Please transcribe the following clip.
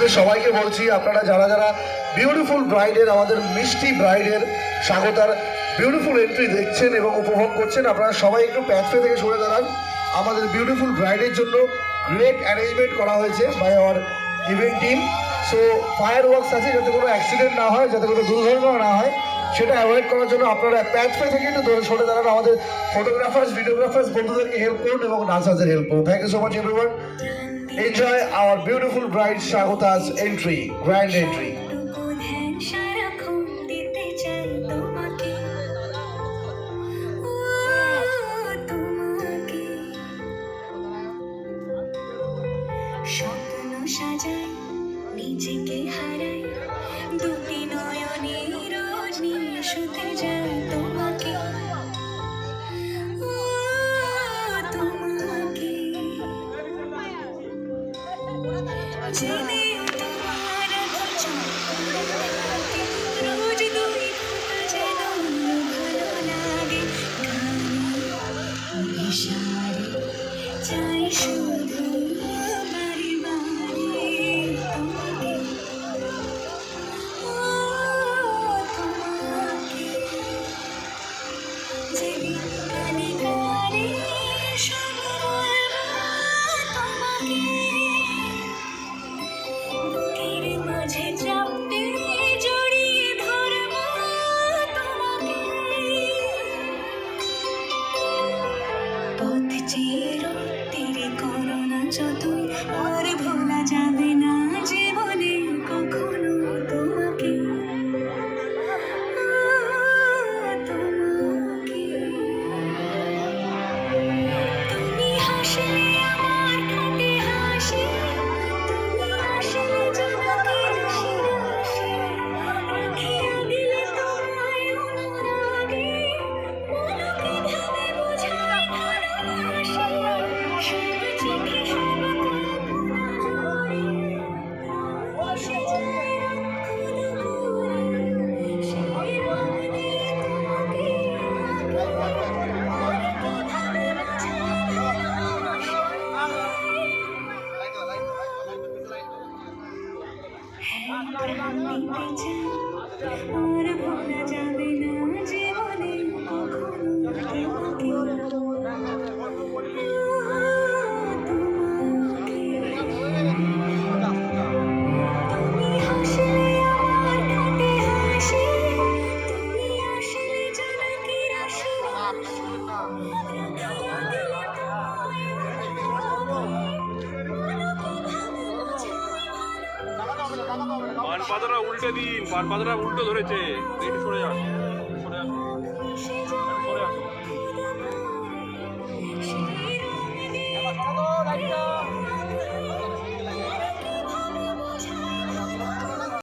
আপনাদের সবাইকে বলছি, আপনারা যারা যারা বিউটিফুল ব্রাইডের, আমাদের মিষ্টি ব্রাইডের স্বাগতার বিউটিফুল এন্ট্রি দেখছেন এবং উপভোগ করছেন, আপনারা সবাই একটু প্যাথওয়ে থেকে সরে দাঁড়ান। আমাদের বিউটিফুল ব্রাইডের জন্য গ্রেট অ্যারেঞ্জমেন্ট করা হয়েছে by our event team. So fireworks আছে, যাতে কোনো অ্যাক্সিডেন্ট না হয়, যাতে কোনো দুর্ঘটনা না হয়, সেটা অ্যাভয়েড করার জন্য আপনারা প্যাথওয়ে থেকে একটু সরে দাঁড়ান। আমাদের ফটোগ্রাফার্স, ভিডিওগ্রাফার্স বন্ধুদেরকে হেল্প করুন এবং ডান্সারদের হেল্প করুন। Thank you so much everyone. Enjoy our beautiful bride Shaguta's entry, grand entry. স্বপ্ন সাজাই নিজেকে হারাই, দুটি নয়নে রোজ নিয়ে শুতে যাই তোমাকে, তোমাকে জেনে তোমার রোজ দুই ফোঁটা যেন ভালো লাগে, বিষারে চাই শুধু বারে বারে তোমাকে, তোমাকে যেদিন কানে কানে সব বলবো তোমাকে, বুকের মাঝে চাপতে জড়িয়ে ধরবো তোমাকে, পথ চির তীরে করোনা যতই আর ভোলা যাবে না জীবনে কখনো তোমাকে, তোমাকে তুমি হাসলে আমার ঠোঁটে হাসি, তুমি আসলে জনকের শিরাশি, রাখিয়া দিলে তোমায় অনুরাগে, মনকে ভাবে বোঝাই ভালোবাসি, সব চিঠি সব কল্পনা জুড়ে বসে যায় রক্ষণ করে, সেই রঙ দিয়ে তোমাকে আর ভোলা যাবে না জীবনে কখনো তোমাকে, তুমি হাসলে আমার ঠোঁটে হাসি, তুমি আসলে জনকের শিরাশি, রাখিয়া দিলে তোমায় মনকে ভাবে বোঝাই ভালোবাসি। পান পাতাটা উল্টে দিন, পান পাতাটা উল্টো ধরেছে, একটু সরে যান, সরে আসুন, সরে আসুন।